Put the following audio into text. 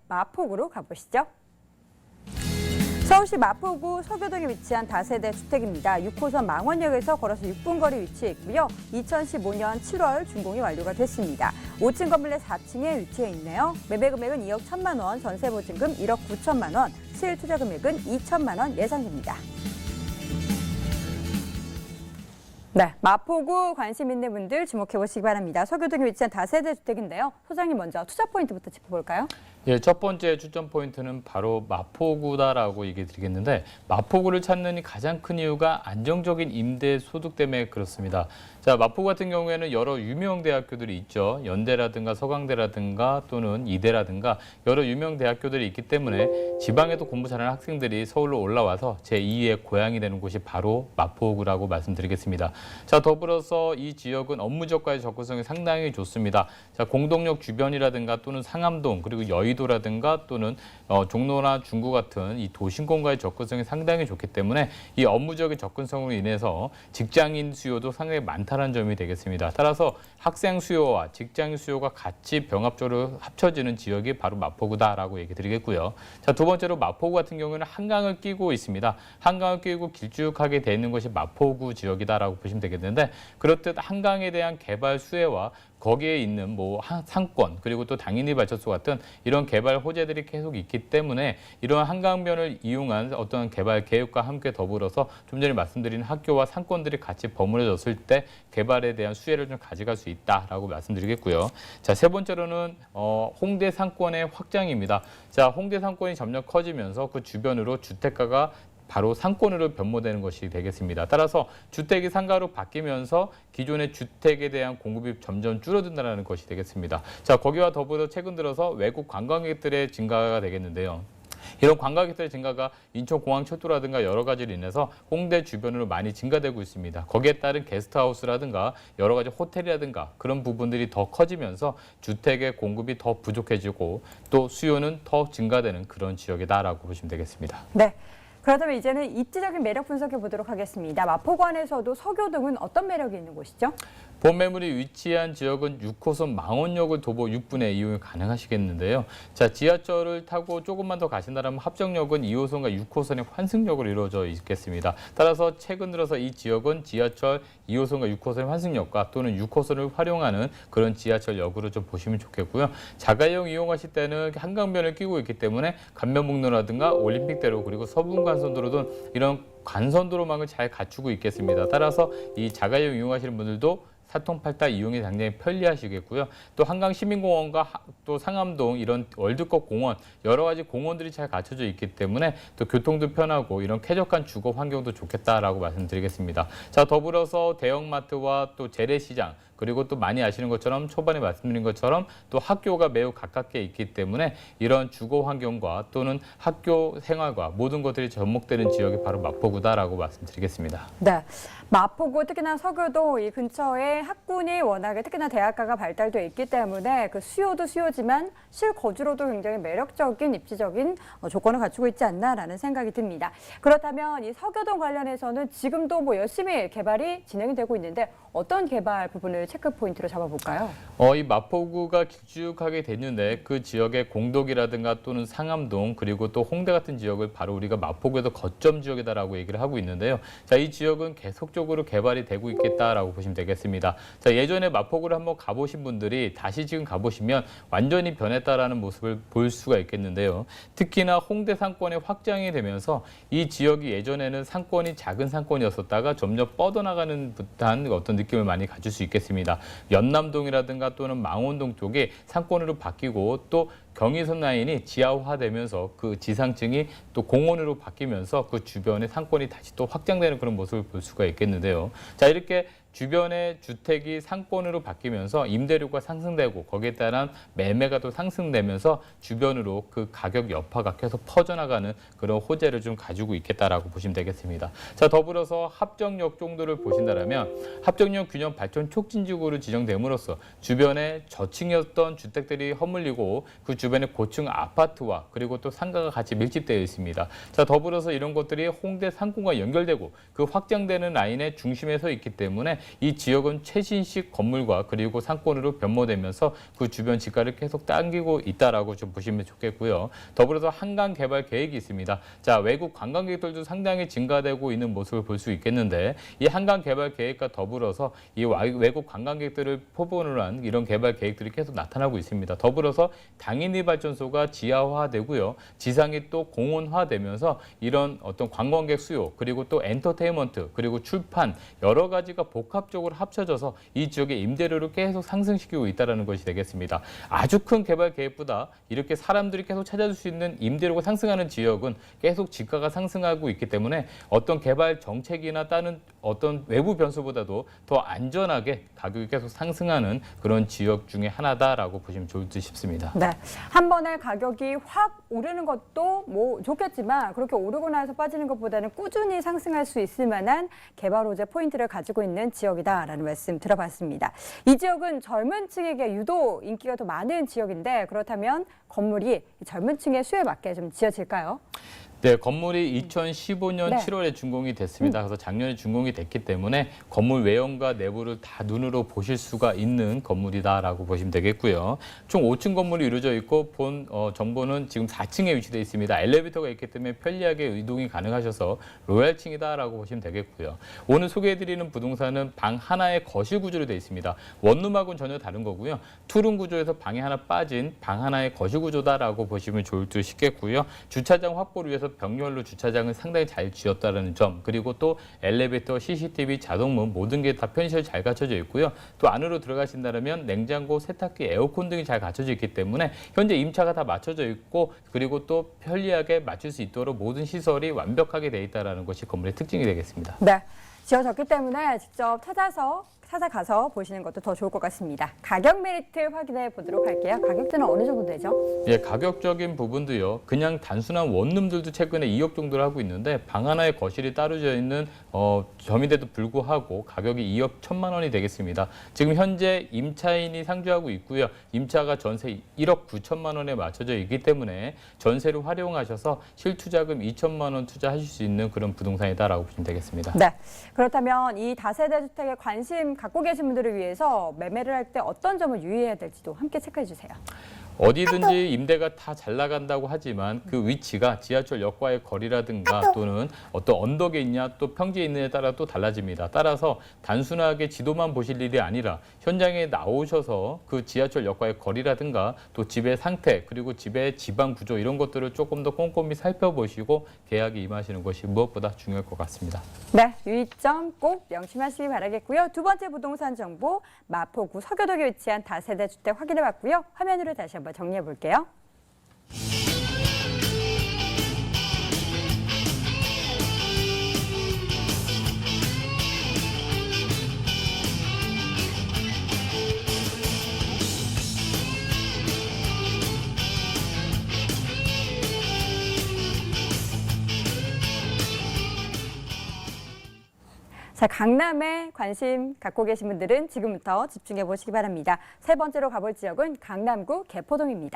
마포구로 가보시죠. 서울시 마포구 서교동에 위치한 다세대 주택입니다. 6호선 망원역에서 걸어서 6분 거리 위치해 있고요. 2015년 7월 준공이 완료가 됐습니다. 5층 건물 내 4층에 위치해 있네요. 매매 금액은 2억 1천만 원, 전세 보증금 1억 9천만 원, 시일 투자 금액은 2천만 원 예상됩니다. 네, 마포구 관심 있는 분들 주목해 보시기 바랍니다. 서교동에 위치한 다세대 주택인데요. 소장님 먼저 투자 포인트부터 짚어볼까요? 예, 첫 번째 추천 포인트는 바로 마포구다라고 얘기 드리겠는데 마포구를 찾는 가장 큰 이유가 안정적인 임대 소득 때문에 그렇습니다. 자, 마포구 같은 경우에는 여러 유명 대학교들이 있죠. 연대라든가 서강대라든가 또는 이대라든가 여러 유명 대학교들이 있기 때문에 지방에도 공부 잘하는 학생들이 서울로 올라와서 제2의 고향이 되는 곳이 바로 마포구라고 말씀드리겠습니다. 자, 더불어서 이 지역은 업무적과의 접근성이 상당히 좋습니다. 자, 공동역 주변이라든가 또는 상암동 그리고 여의도라든가 또는 종로나 중구 같은 이 도심권과의 접근성이 상당히 좋기 때문에 이 업무적인 접근성으로 인해서 직장인 수요도 상당히 많다는 점이 되겠습니다. 따라서 학생 수요와 직장인 수요가 같이 병합적으로 합쳐지는 지역이 바로 마포구다라고 얘기 드리겠고요. 자, 두 번째로 마포구 같은 경우에는 한강을 끼고 있습니다. 한강을 끼고 길쭉하게 돼 있는 것이 마포구 지역이다라고 보시면 되겠는데 그렇듯 한강에 대한 개발 수혜와 거기에 있는 뭐 상권 그리고 또 당연히 발전소 같은 이런 개발 호재들이 계속 있기 때문에 이러한 한강변을 이용한 어떤 개발 계획과 함께 더불어서 좀 전에 말씀드린 학교와 상권들이 같이 버무려졌을 때 개발에 대한 수혜를 좀 가져갈 수 있다라고 말씀드리겠고요. 자, 세 번째로는 홍대 상권의 확장입니다. 자, 홍대 상권이 점점 커지면서 그 주변으로 주택가가 바로 상권으로 변모되는 것이 되겠습니다. 따라서 주택이 상가로 바뀌면서 기존의 주택에 대한 공급이 점점 줄어든다는 것이 되겠습니다. 자, 거기와 더불어 최근 들어서 외국 관광객들의 증가가 되겠는데요. 이런 관광객들의 증가가 인천공항철도라든가 여러 가지로 인해서 홍대 주변으로 많이 증가되고 있습니다. 거기에 따른 게스트하우스라든가 여러 가지 호텔이라든가 그런 부분들이 더 커지면서 주택의 공급이 더 부족해지고 또 수요는 더 증가되는 그런 지역이다라고 보시면 되겠습니다. 네. 그렇다면 이제는 입지적인 매력 분석해 보도록 하겠습니다. 마포구 안에서도 서교동은 어떤 매력이 있는 곳이죠? 본 매물이 위치한 지역은 6호선 망원역을 도보 6분에 이용이 가능하시겠는데요. 자, 지하철을 타고 조금만 더 가신다면 합정역은 2호선과 6호선의 환승역으로 이루어져 있겠습니다. 따라서 최근 들어서 이 지역은 지하철 2호선과 6호선의 환승역과 또는 6호선을 활용하는 그런 지하철역으로 좀 보시면 좋겠고요. 자가용 이용하실 때는 한강변을 끼고 있기 때문에 감면북로라든가 올림픽대로 그리고 서분간선도로 등 이런 간선도로망을 잘 갖추고 있겠습니다. 따라서 이 자가용 이용하시는 분들도 사통팔달 이용이 굉장히 편리하시겠고요. 또 한강시민공원과 또 상암동 이런 월드컵 공원 여러 가지 공원들이 잘 갖춰져 있기 때문에 또 교통도 편하고 이런 쾌적한 주거 환경도 좋겠다라고 말씀드리겠습니다. 자, 더불어서 대형마트와 또 재래시장 그리고 또 많이 아시는 것처럼 초반에 말씀드린 것처럼 또 학교가 매우 가깝게 있기 때문에 이런 주거 환경과 또는 학교 생활과 모든 것들이 접목되는 지역이 바로 마포구다라고 말씀드리겠습니다. 네, 마포구 특히나 서교동 이 근처에 학군이 워낙에 특히나 대학가가 발달되어 있기 때문에 그 수요도 수요지만 실거주로도 굉장히 매력적인 입지적인 조건을 갖추고 있지 않나라는 생각이 듭니다. 그렇다면 이 서교동 관련해서는 지금도 뭐 열심히 개발이 진행이 되고 있는데 어떤 개발 부분을 체크 포인트로 잡아볼까요? 이 마포구가 길쭉하게 됐는데 그 지역의 공덕이라든가 또는 상암동 그리고 또 홍대 같은 지역을 바로 우리가 마포구에서 거점 지역이다라고 얘기를 하고 있는데요. 자, 이 지역은 계속적으로 개발이 되고 있겠다라고 보시면 되겠습니다. 자, 예전에 마포구를 한번 가보신 분들이 다시 지금 가보시면 완전히 변했다라는 모습을 볼 수가 있겠는데요. 특히나 홍대 상권이 확장이 되면서 이 지역이 예전에는 상권이 작은 상권이었었다가 점점 뻗어나가는 듯한 어떤 느낌을 많이 가질 수 있겠습니다. 연남동이라든가 또는 망원동 쪽이 상권으로 바뀌고 또 경의선 라인이 지하화되면서 그 지상층이 또 공원으로 바뀌면서 그 주변의 상권이 다시 또 확장되는 그런 모습을 볼 수가 있겠는데요. 자, 이렇게 주변의 주택이 상권으로 바뀌면서 임대료가 상승되고 거기에 따른 매매가 또 상승되면서 주변으로 그 가격 여파가 계속 퍼져나가는 그런 호재를 좀 가지고 있겠다라고 보시면 되겠습니다. 자, 더불어서 합정역 정도를 보신다면 합정역 균형 발전 촉진지구로 지정됨으로써 주변에 저층이었던 주택들이 허물리고 그 주변에 고층 아파트와 그리고 또 상가가 같이 밀집되어 있습니다. 자, 더불어서 이런 것들이 홍대 상권과 연결되고 그 확장되는 라인의 중심에 서 있기 때문에 이 지역은 최신식 건물과 그리고 상권으로 변모되면서 그 주변 지가를 계속 당기고 있다라고 좀 보시면 좋겠고요. 더불어서 한강 개발 계획이 있습니다. 자, 외국 관광객들도 상당히 증가되고 있는 모습을 볼 수 있겠는데 이 한강 개발 계획과 더불어서 이 외국 관광객들을 포본으로 한 이런 개발 계획들이 계속 나타나고 있습니다. 더불어서 당인리 발전소가 지하화되고요. 지상이 또 공원화되면서 이런 어떤 관광객 수요 그리고 또 엔터테인먼트 그리고 출판 여러 가지가 복합적으로 합쳐져서 이 지역의 임대료를 계속 상승시키고 있다는 것이 되겠습니다. 아주 큰 개발 계획보다 이렇게 사람들이 계속 찾아줄 수 있는 임대료가 상승하는 지역은 계속 지가가 상승하고 있기 때문에 어떤 개발 정책이나 다른 어떤 외부 변수보다도 더 안전하게 가격이 계속 상승하는 그런 지역 중에 하나다라고 보시면 좋을 듯 싶습니다. 네, 한 번에 가격이 확 오르는 것도 뭐 좋겠지만 그렇게 오르고 나서 빠지는 것보다는 꾸준히 상승할 수 있을 만한 개발 호재 포인트를 가지고 있는 지역이다라는 말씀 들어봤습니다. 이 지역은 젊은 층에게 유독 인기가 더 많은 지역인데 그렇다면 건물이 젊은 층의 수요에 맞게 좀 지어질까요? 네, 건물이 2015년 네. 7월에 준공이 됐습니다. 그래서 작년에 준공이 됐기 때문에 건물 외형과 내부를 다 눈으로 보실 수가 있는 건물이다라고 보시면 되겠고요. 총 5층 건물이 이루어져 있고 본 정보는 지금 4층에 위치되어 있습니다. 엘리베이터가 있기 때문에 편리하게 이동이 가능하셔서 로얄층이다라고 보시면 되겠고요. 오늘 소개해드리는 부동산은 방 하나의 거실 구조로 되어 있습니다. 원룸하고는 전혀 다른 거고요. 투룸 구조에서 방이 하나 빠진 방 하나의 거실 구조다라고 보시면 좋을 듯 싶겠고요. 주차장 확보를 위해서 병렬로 주차장을 상당히 잘 지었다는 점 그리고 또 엘리베이터, CCTV, 자동문 모든 게 다 편의시설 잘 갖춰져 있고요. 또 안으로 들어가신다면 냉장고, 세탁기, 에어컨 등이 잘 갖춰져 있기 때문에 현재 임차가 다 맞춰져 있고 그리고 또 편리하게 맞출 수 있도록 모든 시설이 완벽하게 돼 있다는 것이 건물의 특징이 되겠습니다. 네, 지어졌기 때문에 직접 찾아가서 보시는 것도 더 좋을 것 같습니다. 가격 메리트 확인해 보도록 할게요. 가격대는 어느 정도 되죠? 예, 가격적인 부분도요. 그냥 단순한 원룸들도 최근에 2억 정도를 하고 있는데 방 하나에 거실이 따로 져 있는 점인데도 불구하고 가격이 2억 1천만 원이 되겠습니다. 지금 현재 임차인이 상주하고 있고요. 임차가 전세 1억 9천만 원에 맞춰져 있기 때문에 전세를 활용하셔서 실투자금 2천만 원 투자하실 수 있는 그런 부동산이다라고 보시면 되겠습니다. 네, 그렇다면 이 다세대 주택에 관심 갖고 계신 분들을 위해서 매매를 할 때 어떤 점을 유의해야 될지도 함께 체크해 주세요. 어디든지 임대가 다 잘 나간다고 하지만 그 위치가 지하철역과의 거리라든가 또는 어떤 언덕에 있냐 또 평지에 있느냐에 따라 또 달라집니다. 따라서 단순하게 지도만 보실 일이 아니라 현장에 나오셔서 그 지하철역과의 거리라든가 또 집의 상태 그리고 집의 지방 구조 이런 것들을 조금 더 꼼꼼히 살펴보시고 계약에 임하시는 것이 무엇보다 중요할 것 같습니다. 네, 유의점 꼭 명심하시기 바라겠고요. 두 번째 부동산 정보, 마포구 서교동에 위치한 다세대 주택 확인해 봤고요. 화면으로 다시 한번 정리해 볼게요. 자, 강남에 관심 갖고 계신 분들은 지금부터 집중해 보시기 바랍니다. 세 번째로 가볼 지역은 강남구 개포동입니다.